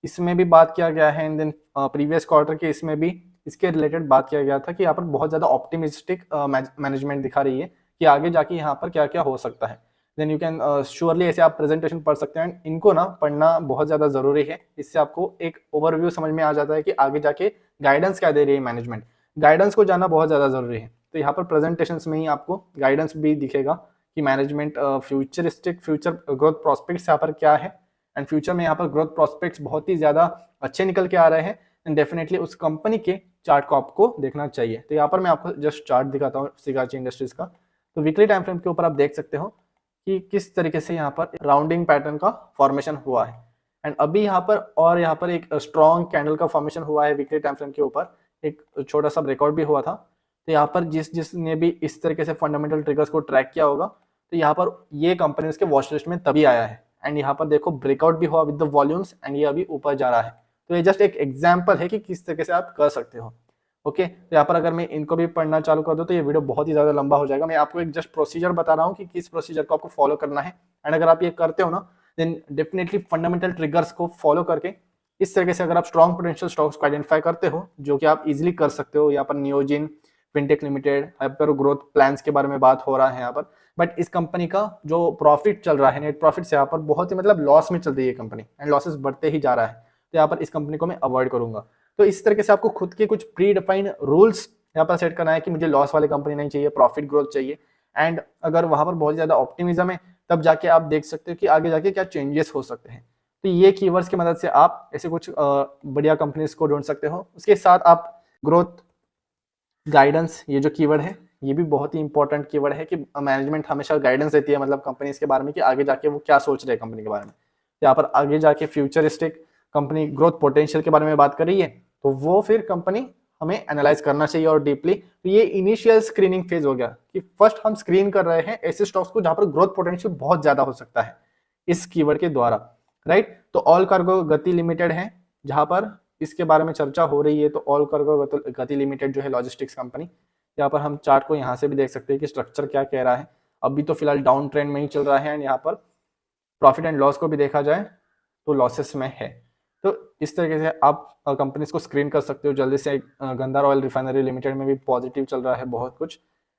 इसमें भी बात किया गया है, एंड देन प्रीवियस क्वार्टर के इसमें भी इसके रिलेटेड बात किया गया था कि यहाँ पर बहुत ज्यादा ऑप्टिमिस्टिक मैनेजमेंट दिखा रही है कि आगे जाके यहाँ पर क्या क्या हो सकता है। देन यू कैन श्योरली ऐसे आप प्रेजेंटेशन पढ़ सकते हैं, इनको ना पढ़ना बहुत ज्यादा जरूरी है। इससे आपको एक ओवरव्यू समझ में आ जाता है कि आगे जाके गाइडेंस क्या दे रही है मैनेजमेंट। गाइडेंस को जानना बहुत ज्यादा जरूरी है। तो यहाँ पर प्रेजेंटेशंस में ही आपको गाइडेंस भी दिखेगा कि management futuristic future growth prospects यहाँ पर क्या है, एंड फ्यूचर में यहाँ पर ग्रोथ प्रोस्पेक्ट्स बहुत ही ज्यादा अच्छे निकल के आ रहे हैं, एंड डेफिनेटली उस कंपनी के चार्ट को आपको देखना चाहिए। तो यहाँ पर मैं आपको जस्ट चार्ट दिखाता हूँ सिगाची इंडस्ट्रीज का। तो वीकली टाइम फ्रेम के ऊपर आप देख सकते हो कि किस तरीके से यहाँ पर राउंडिंग पैटर्न का फॉर्मेशन हुआ है, एंड अभी यहाँ पर एक स्ट्रॉन्ग कैंडल का फॉर्मेशन हुआ है वीकली टाइम फ्रेम के ऊपर। एक छोटा सा ब्रेकआउट भी हुआ था। तो यहाँ पर जिसने भी इस तरीके से फंडामेंटल ट्रिगर्स को ट्रैक किया होगा, तो यहाँ पर ये कंपनी उसके वॉच लिस्ट में तभी आया है, एंड यहाँ पर देखो ब्रेकआउट भी हुआ विद द वॉल्यूम्स, एंड ये अभी ऊपर जा रहा है। तो ये जस्ट एक एग्जांपल है कि किस तरीके से आप कर सकते हो। ओके, तो यहाँ पर अगर मैं इनको भी पढ़ना चालू कर दूं तो ये वीडियो बहुत ही ज्यादा लंबा हो जाएगा। मैं आपको एक जस्ट प्रोसीजर बता रहा हूँ कि किस प्रोसीजर को आपको फॉलो करना है, एंड अगर आप ये करते हो ना, देन डेफिनेटली फंडामेंटल ट्रिगर्स को फॉलो करके इस तरीके से अगर आप स्ट्रॉन्ग पोटेंशियल स्टॉक्स को आइडेंटिफाई करते हो, जो कि आप इजिली कर सकते हो। यहाँ पर Niyogin, Fintech Limited, hyper growth plans के बारे में बात हो रहा है यहाँ पर, बट इस कंपनी का जो प्रॉफिट चल रहा है, नेट प्रॉफिट से यहाँ पर बहुत ही मतलब लॉस में चल रही है कंपनी, एंड लॉसेस बढ़ते ही जा रहा है। तो यहाँ पर इस कंपनी को मैं अवॉइड करूंगा। तो इस तरीके से आपको खुद के कुछ प्री डिफाइंड रूल्स यहाँ पर सेट करना है कि मुझे लॉस वाली कंपनी नहीं चाहिए, प्रॉफिट ग्रोथ चाहिए, एंड अगर वहां पर बहुत ज्यादा ऑप्टिमिज्म है तब जाके आप देख सकते हो कि आगे जाके क्या चेंजेस हो सकते हैं। तो ये कीवर्ड्स की मदद से आप ऐसे कुछ बढ़िया कंपनीज को ढूंढ सकते हो। उसके साथ आप ग्रोथ गाइडेंस, ये जो कीवर्ड है ये भी बहुत ही इंपॉर्टेंट कीवर्ड है कि मैनेजमेंट हमेशा गाइडेंस देती है मतलब कंपनीज के बारे में कि आगे जाके वो क्या सोच रहे हैं कंपनी के बारे में। यहाँ पर आगे जाके फ्यूचरिस्टिक कंपनी ग्रोथ पोटेंशियल के बारे में बात कर रही है, तो वो फिर कंपनी हमें एनालाइज करना चाहिए और डीपली। तो ये इनिशियल स्क्रीनिंग फेज हो गया कि फर्स्ट हम स्क्रीन कर रहे हैं ऐसे स्टॉक्स को जहां पर ग्रोथ पोटेंशियल बहुत ज्यादा हो सकता है इस कीवर्ड के द्वारा, राइट। तो ऑल कार्गो गति लिमिटेड है जहां पर इसके बारे में चर्चा हो रही है। तो ऑल कार्गो गति लिमिटेड जो है लॉजिस्टिक्स कंपनी, यहाँ पर हम चार्ट को यहाँ से भी देख सकते हैं कि स्ट्रक्चर क्या कह रहा है। अभी तो फिलहाल डाउन ट्रेंड में ही चल रहा है, एंड यहाँ पर प्रॉफिट एंड लॉस को भी देखा जाए तो लॉसेस में है। तो इस तरीके से आप कंपनीज को स्क्रीन कर सकते हो जल्दी से। गंधार ऑयल रिफाइनरी लिमिटेड में भी पॉजिटिव चल रहा है बहुत कुछ,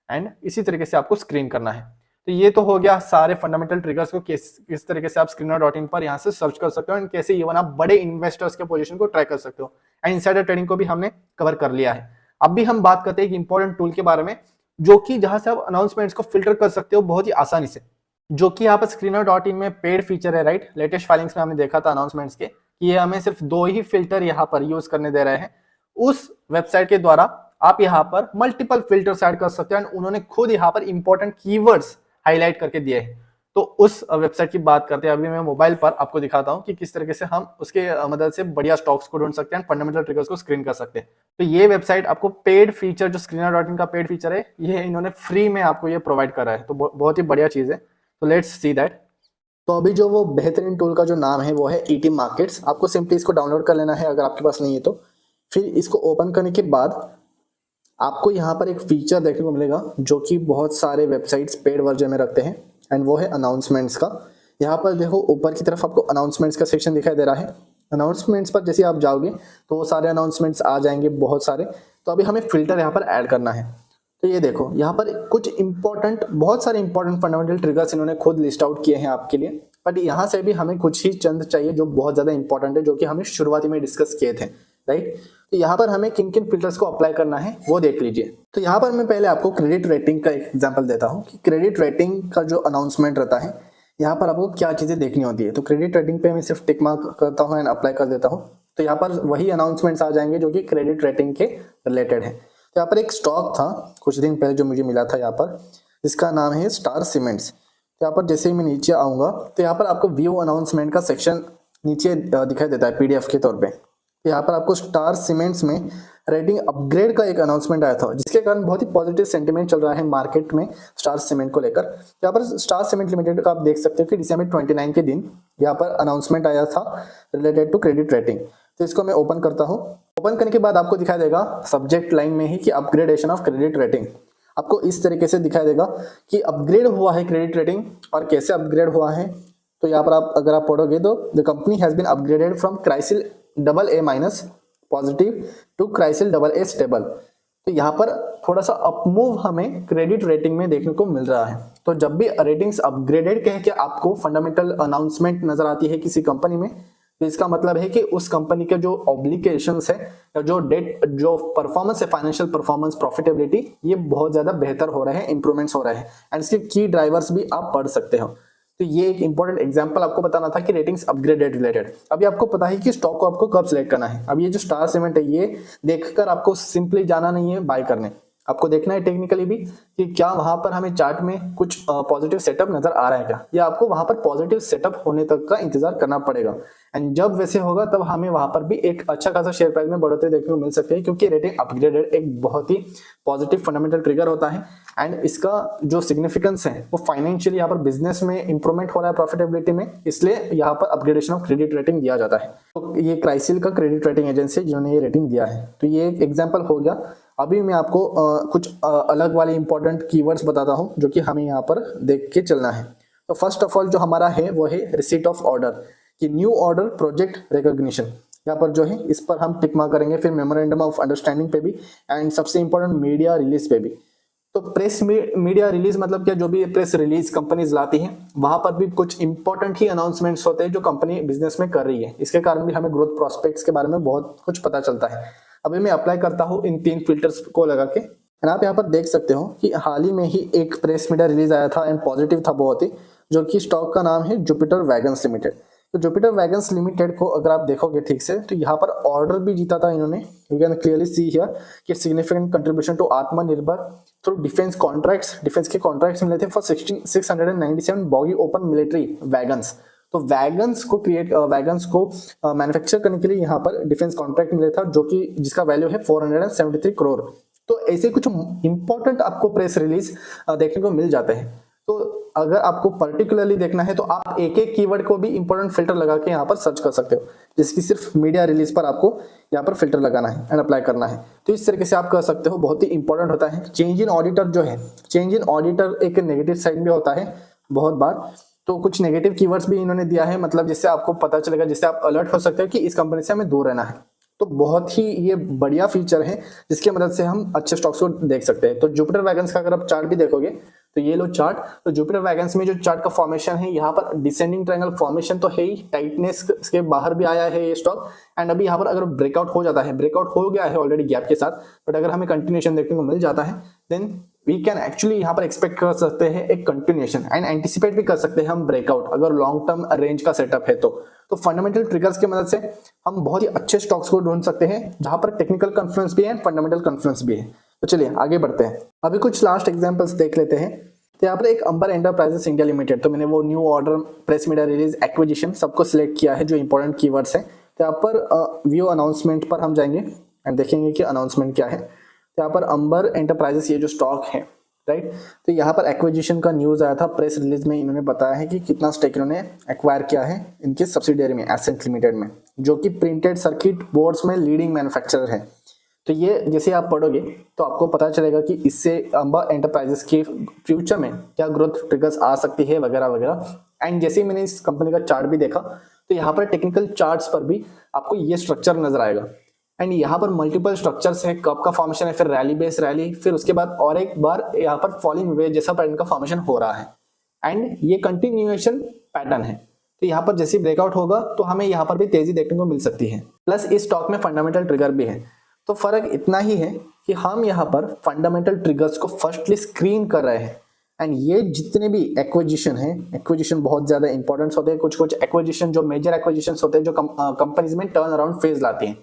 एंड इसी तरीके से आपको स्क्रीन करना है। तो ये तो हो गया सारे फंडामेंटल ट्रिगर्स को किस तरीके से आप screener.in पर यहाँ से सर्च कर सकते हो एंड कैसे इवन आप बड़े इन्वेस्टर्स के पोजीशन को ट्रैक कर सकते हो। एंड इनसाइडर ट्रेडिंग को भी हमने कवर कर लिया है। अब भी हम बात करते हैं एक इंपॉर्टेंट टूल के बारे में, जो कि जहां से आप अनाउंसमेंट्स को फिल्टर कर सकते हो बहुत ही आसानी से, जो कि यहाँ पर screener.in में पेड फीचर है, राइट। लेटेस्ट फाइलिंग्स में हमने देखा था अनाउंसमेंट्स के कि ये हमें सिर्फ 2 ही फिल्टर यहाँ पर यूज करने दे रहे हैं। उस वेबसाइट के द्वारा आप यहाँ पर मल्टीपल फिल्टर्स ऐड कर सकते हो एंड उन्होंने खुद यहाँ पर इंपॉर्टेंट कीवर्ड्स हाईलाइट करके दिए हैं। तो उस वेबसाइट की बात करते हैं। अभी मैं मोबाइल पर आपको दिखाता हूँ कि किस तरीके से हम उसके मदद से बढ़िया स्टॉक्स को ढूंढ सकते हैं, फंडामेंटल ट्रिगर्स को स्क्रीन कर सकते हैं। तो ये वेबसाइट आपको पेड फीचर, जो screener.in का पेड फीचर है, ये इन्होंने फ्री में आपको ये प्रोवाइड करा है। तो बहुत ही बढ़िया चीज है। तो लेट्स सी दैट। तो अभी जो वो बेहतरीन टूल का जो नाम है वो है ET मार्केट्स। आपको सिंपली इसको डाउनलोड कर लेना है अगर आपके पास नहीं है तो। फिर इसको ओपन करने के बाद आपको यहाँ पर एक फीचर देखने को मिलेगा जो कि बहुत सारे वेबसाइट्स पेड वर्जन में रखते हैं, एंड वो है अनाउंसमेंट्स का। यहाँ पर देखो ऊपर की तरफ आपको अनाउंसमेंट्स का सेक्शन दिखाई दे रहा है। अनाउंसमेंट्स पर जैसे आप जाओगे तो वो सारे अनाउंसमेंट्स आ जाएंगे, बहुत सारे। तो अभी हमें फिल्टर यहाँ पर ऐड करना है। तो ये देखो यहाँ पर कुछ बहुत सारे इंपॉर्टेंट फंडामेंटल ट्रिगर्स इन्होंने खुद लिस्ट आउट किए हैं आपके लिए, बट यहाँ से भी हमें कुछ ही चंद चाहिए जो बहुत ज्यादा इंपॉर्टेंट है, जो कि हमने शुरुआती में डिस्कस किए थे, राइट। तो यहाँ पर हमें किन किन फिल्टर्स को अप्लाई करना है वो देख लीजिए। तो यहाँ पर मैं पहले आपको क्रेडिट रेटिंग का एक एग्जांपल देता हूँ कि क्रेडिट रेटिंग का जो अनाउंसमेंट रहता है, यहाँ पर आपको क्या चीजें देखनी होती है। तो क्रेडिट रेटिंग पे मैं सिर्फ टिक मार्क करता हूँ एंड अप्लाई कर देता हूँ। तो यहाँ पर वही अनाउंसमेंट्स आ जाएंगे जो कि क्रेडिट रेटिंग के रिलेटेड है। तो यहाँ पर एक स्टॉक था कुछ दिन पहले जो मुझे मिला था यहाँ पर, जिसका नाम है स्टार सीमेंट्स। तो यहाँ पर जैसे ही मैं नीचे आऊँगा तो यहाँ पर आपको व्यू अनाउंसमेंट का सेक्शन नीचे दिखाई देता है PDF के तौर पर। यहाँ पर आपको स्टार सीमेंट्स में रेटिंग अपग्रेड का एक अनाउंसमेंट आया था, जिसके कारण बहुत ही पॉजिटिव सेंटीमेंट चल रहा है मार्केट में स्टार सीमेंट को लेकर। यहाँ पर स्टार सीमेंट लिमिटेड का आप देख सकते हो कि December 29 के दिन यहाँ पर अनाउंसमेंट आया था रिलेटेड टू क्रेडिट रेटिंग। तो इसको मैं ओपन करता हूँ। ओपन करने के बाद आपको दिखाई देगा सब्जेक्ट लाइन में ही कि अपग्रेडेशन ऑफ क्रेडिट रेटिंग। आपको इस तरीके से दिखाई देगा कि अपग्रेड हुआ है क्रेडिट रेटिंग, और कैसे अपग्रेड हुआ है। तो यहाँ पर अगर आप पढ़ोगे तो the company has been upgraded from CRISIL AA- positive to CRISIL AA stable. तो यहाँ पर थोड़ा सा अपमूव हमें क्रेडिट रेटिंग में देखने को मिल रहा है। तो जब भी रेटिंग्स अपग्रेडेड कह के आपको फंडामेंटल अनाउंसमेंट नजर आती है किसी कंपनी में, तो इसका मतलब है कि उस कंपनी के जो ऑब्लिगेशंस है या जो डेट, जो परफॉर्मेंस है, फाइनेंशियल परफॉर्मेंस, प्रॉफिटेबिलिटी, ये बहुत ज्यादा बेहतर हो रहे हैं, इंप्रूवमेंट्स हो रहे हैं। एंड इसके की ड्राइवर्स भी आप पढ़ सकते हो। तो ये एक इंपॉर्टेंट एग्जांपल आपको बताना था कि रेटिंग्स अपग्रेडेड रिलेटेड। अभी आपको पता है कि स्टॉक को आपको कब सिलेक्ट करना है। अब ये जो स्टार सीमेंट है, ये देखकर आपको सिंपली जाना नहीं है बाय करने, आपको देखना है टेक्निकली भी कि क्या वहां पर हमें चार्ट में कुछ पॉजिटिव सेटअप नजर आ रहा है क्या, या आपको वहां पर पॉजिटिव सेटअप होने तक का इंतजार करना पड़ेगा। एंड जब वैसे होगा तब हमें वहां पर भी एक अच्छा खासा शेयर प्राइस में बढ़ोतरी देखने को मिल सकती है, क्योंकि रेटिंग अपग्रेडेड एक बहुत ही पॉजिटिव फंडामेंटल ट्रिगर होता है। एंड इसका जो सिग्निफिकेंस है वो फाइनेंशियली यहाँ पर बिजनेस में इंप्रूवमेंट हो रहा है, प्रॉफिटेबिलिटी में, इसलिए यहाँ पर अपग्रेडेशन ऑफ क्रेडिट रेटिंग दिया जाता है। तो ये क्राइसिल का क्रेडिट रेटिंग एजेंसी जिन्होंने ये रेटिंग दिया है। तो ये एक एग्जाम्पल हो गया। अभी मैं आपको कुछ अलग वाले इंपॉर्टेंट कीवर्ड्स बताता हूं जो कि हमें यहाँ पर देख के चलना है। तो फर्स्ट ऑफ ऑल जो हमारा है वो है रिसीट ऑफ ऑर्डर, कि न्यू ऑर्डर प्रोजेक्ट रिकॉग्निशन। यहाँ पर जो है इस पर हम टिक मार्क करेंगे, फिर मेमोरेंडम ऑफ अंडरस्टैंडिंग पे भी, एंड सबसे इंपॉर्टेंट मीडिया रिलीज पे भी। तो प्रेस मीडिया रिलीज मतलब क्या, जो भी प्रेस रिलीज कंपनीज लाती हैं वहां पर भी कुछ इंपॉर्टेंट ही अनाउंसमेंट्स होते हैं जो कंपनी बिजनेस में कर रही है। इसके कारण भी हमें ग्रोथ प्रोस्पेक्ट्स के बारे में बहुत कुछ पता चलता है। अभी मैं अप्लाई करता हूँ इन 3 फिल्टर्स को लगा के। आप यहाँ पर देख सकते हो कि हाल ही में ही एक प्रेस मीडिया रिलीज आया था एंड पॉजिटिव था बहुत ही, जो कि स्टॉक का नाम है जुपिटर वैगन्स लिमिटेड। तो जुपिटर वैगन्स लिमिटेड को अगर आप देखोगे ठीक से तो यहाँ पर ऑर्डर भी जीता था इन्होंने। You can clearly see here कि सिग्निफिकेंट कंट्रीब्यूशन टू आत्मनिर्भर थ्रू डिफेंस कॉन्ट्रैक्ट्स। डिफेंस के कॉन्ट्रैक्ट्स मिले थे for 697 boggy open military wagons. तो वैगन्स को मैन्युफैक्चर करने के लिए यहाँ पर डिफेंस कॉन्ट्रैक्ट मिला था, जो कि जिसका वैल्यू है 473 करोड़। तो ऐसे कुछ इंपॉर्टेंट आपको प्रेस रिलीज देखने को मिल जाते हैं। तो अगर आपको पर्टिकुलरली देखना है तो आप एक एक कीवर्ड को भी इंपॉर्टेंट फिल्टर लगा के यहाँ पर सर्च कर सकते हो, जिसकी सिर्फ मीडिया रिलीज पर आपको यहाँ पर फिल्टर लगाना है एंड अप्लाई करना है। तो इस तरीके से आप कर सकते हो, बहुत ही इंपॉर्टेंट होता है। चेंज इन ऑडिटर जो है, चेंज इन ऑडिटर एक नेगेटिव साइड भी होता है बहुत बार। तो कुछ नेगेटिव कीवर्ड्स भी इन्होंने दिया है, मतलब जिससे आपको पता चलेगा, जिससे आप अलर्ट हो सकते हो कि इस कंपनी से हमें दूर रहना है। तो बहुत ही ये बढ़िया फीचर है जिसकी मदद से हम अच्छे स्टॉक्स को देख सकते हैं। तो जुपिटर वैगन्स का अगर आप चार्ट भी देखोगे तो ये लो चार्ट, तो जुपिटर वैगन्स में जो चार्ट का फॉर्मेशन है यहाँ पर डिसेंडिंग ट्रायंगल फॉर्मेशन तो है ही, टाइटनेस के बाहर भी आया है ये स्टॉक। एंड अभी यहाँ पर अगर ब्रेकआउट हो जाता है, ब्रेकआउट हो गया है ऑलरेडी गैप के साथ, बट अगर हमें कंटिन्यूएशन देखने को मिल जाता है देन वी कैन एक्चुअली यहाँ पर एक्सपेक्ट कर सकते हैं एक कंटिन्यूएशन एंड एंटिसिपेट भी कर सकते हैं हम ब्रेकआउट, अगर लॉन्ग टर्म रेंज का सेटअप है तो फंडामेंटल ट्रिगर्स की मदद से हम बहुत ही अच्छे स्टॉक्स को ढूंढ सकते हैं जहां पर टेक्निकल कॉन्फ्लुएंस भी है, फंडामेंटल कॉन्फ्लुएंस भी है। तो चलिए आगे बढ़ते हैं, अभी कुछ लास्ट एग्जांपल्स देख लेते हैं। तो यहाँ पर एक अंबर एंटरप्राइजेस इंडिया लिमिटेड, तो मैंने वो new order, press media release, acquisition सबको सिलेक्ट किया है जो इंपॉर्टेंट कीवर्ड्स हैं। तो यहाँ पर व्यू अनाउंसमेंट पर हम जाएंगे एंड देखेंगे कि अनाउंसमेंट क्या है। तो यहाँ पर अंबर एंटरप्राइजेस ये जो स्टॉक है, राइट, तो यहाँ पर एक्विजिशन का न्यूज आया था, प्रेस रिलीज में इन्होंने बताया है कि कितना स्टेक इन्होंने एक्वायर किया है इनके सब्सिडियरी में, एसेंट लिमिटेड में, जो कि प्रिंटेड सर्किट बोर्ड्स में लीडिंग मैन्युफैक्चरर है। तो ये जैसे आप पढ़ोगे तो आपको पता चलेगा कि इससे अंबर एंटरप्राइजेस के फ्यूचर में क्या ग्रोथ ट्रिगर्स आ सकती है वगैरह वगैरह। एंड जैसे ही मैंने इस कंपनी का चार्ट भी देखा तो यहाँ पर टेक्निकल चार्ट्स पर भी आपको ये स्ट्रक्चर नजर आएगा। एंड यहाँ पर मल्टीपल स्ट्रक्चर्स है, कप का फॉर्मेशन है, फिर रैली बेस रैली, फिर उसके बाद और एक बार यहाँ पर फॉलिंग वेव जैसा पैटर्न का फॉर्मेशन हो रहा है एंड ये कंटिन्यूएशन पैटर्न है। तो यहाँ पर जैसे ब्रेकआउट होगा तो हमें यहाँ पर भी तेजी देखने को मिल सकती है। प्लस इस स्टॉक में फंडामेंटल ट्रिगर भी है। तो फर्क इतना ही है कि हम यहाँ पर फंडामेंटल ट्रिगर्स को फर्स्टली स्क्रीन कर रहे हैं एंड ये जितने भी एक्विजिशन है, एक्विजिशन बहुत ज्यादा इंपॉर्टेंट होते हैं। कुछ कुछ एक्विजिशन जो मेजर एक्विजिशन होते हैं जो कंपनीज में टर्न अराउंड फेज लाती हैं,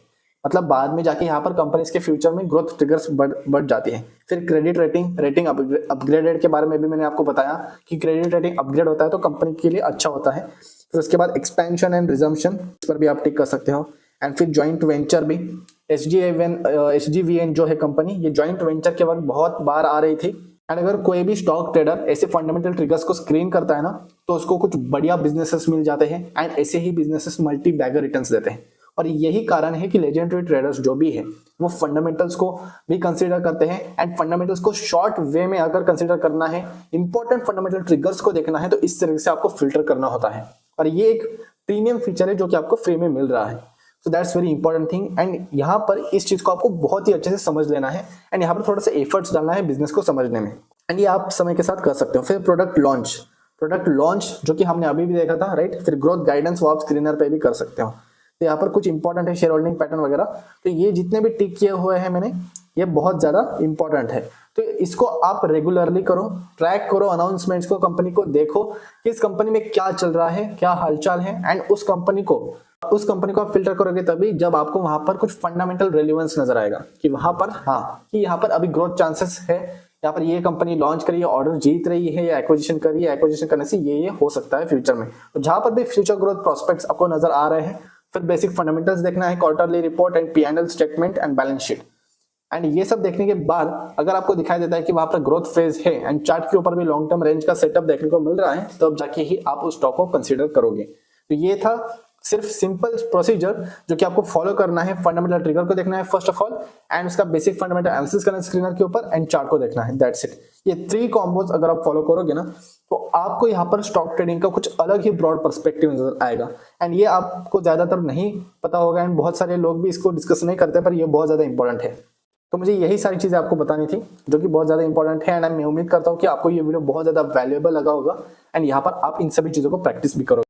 मतलब बाद में जाके यहाँ पर कंपनीज के फ्यूचर में ग्रोथ ट्रिगर्स बढ़ जाती है। फिर क्रेडिट रेटिंग अपग्रेडेड के बारे में भी मैंने आपको बताया कि क्रेडिट रेटिंग अपग्रेड होता है तो कंपनी के लिए अच्छा होता है। फिर उसके बाद एक्सपेंशन एंड रिजम्पशन, इस पर भी आप टिक कर सकते हो। एंड फिर ज्वाइंट वेंचर भी, SGVN जो है कंपनी, ये ज्वाइंट वेंचर के वक्त बहुत बार आ रही थी। एंड अगर कोई भी स्टॉक ट्रेडर ऐसे फंडामेंटल ट्रिगर्स को स्क्रीन करता है ना तो उसको कुछ बढ़िया बिजनेसेस मिल जाते हैं एंड ऐसे ही बिजनेसेस मल्टी बैगर रिटर्न्स देते हैं। और यही कारण है कि लेजेंडरी ट्रेडर्स जो भी है वो फंडामेंटल्स को भी कंसीडर करते हैं एंड फंडामेंटल्स को शॉर्ट वे में अगर कंसीडर करना है, इंपॉर्टेंट फंडामेंटल ट्रिगर्स को देखना है तो इस तरह से आपको फिल्टर करना होता है। और ये एक प्रीमियम फीचर है जो कि आपको फ्री में मिल रहा है। So that's very important thing and यहाँ पर इस चीज को आपको बहुत ही अच्छे से समझ लेना है एंड यहाँ पर थोड़ा सा एफर्ट्स डालना है बिजनेस को समझने में एंड ये आप समय के साथ कर सकते हो। फिर प्रोडक्ट लॉन्च जो कि हमने अभी भी देखा था, राइट। फिर ग्रोथ गाइडेंस वो आप स्क्रीनर पे भी कर सकते हो। तो यहाँ पर कुछ इंपॉर्टेंट है, शेयर होल्डिंग पैटर्न वगैरह, तो ये जितने भी टिक किए हुए हैं मैंने, ये बहुत ज्यादा इंपॉर्टेंट है। तो इसको आप रेगुलरली करो, ट्रैक करो अनाउंसमेंट्स को, कंपनी को देखो कि इस कंपनी में क्या चल रहा है, क्या हालचाल है एंड उस कंपनी को आप फिल्टर करोगे तभी जब आपको वहां पर कुछ फंडामेंटल रेलेवेंस नजर आएगा कि वहां पर कि यहाँ पर अभी ग्रोथ चांसेस है, यहाँ पर ये कंपनी लॉन्च करी है, ऑर्डर जीत रही है या एक्विजिशन करी है, एक्विजिशन करने से ये हो सकता है फ्यूचर में। तो जहां पर भी फ्यूचर ग्रोथ प्रोस्पेक्ट्स आपको नजर आ रहे हैं, फिर बेसिक फंडामेंटल्स देखना है, quarterly report and P&L statement and balance sheet. And ये सब देखने के बाद अगर आपको दिखाई देता है कि वहां पर ग्रोथ फेज है एंड चार्ट के ऊपर भी लॉन्ग टर्म रेंज का सेटअप देखने को मिल रहा है, तब तो जाके ही आप उस स्टॉक को कंसीडर करोगे। तो ये था सिर्फ सिंपल प्रोसीजर जो कि आपको फॉलो करना है। फंडामेंटल ट्रिगर को देखना है फर्स्ट ऑफ ऑल एंड उसका बेसिक फंडामेंटल एनालिसिस करना है स्क्रीनर के ऊपर एंड चार्ट को देखना है, दैट्स इट। ये 3 कॉम्बोज अगर आप फॉलो करोगे ना तो आपको यहाँ पर स्टॉक ट्रेडिंग का कुछ अलग ही ब्रॉड पर्सपेक्टिव नजर आएगा एंड ये आपको ज्यादातर नहीं पता होगा एंड बहुत सारे लोग भी इसको डिस्कस नहीं करते, पर ये बहुत ज्यादा इंपॉर्टेंट है। तो मुझे यही सारी चीजें आपको बतानी थी जो कि बहुत ज्यादा इंपॉर्टेंट है एंड मैं उम्मीद करता हूँ कि आपको ये वीडियो बहुत ज्यादा वैल्यूएबल लगा होगा एंड यहाँ पर आप इन सभी चीजों को प्रैक्टिस भी करोगे।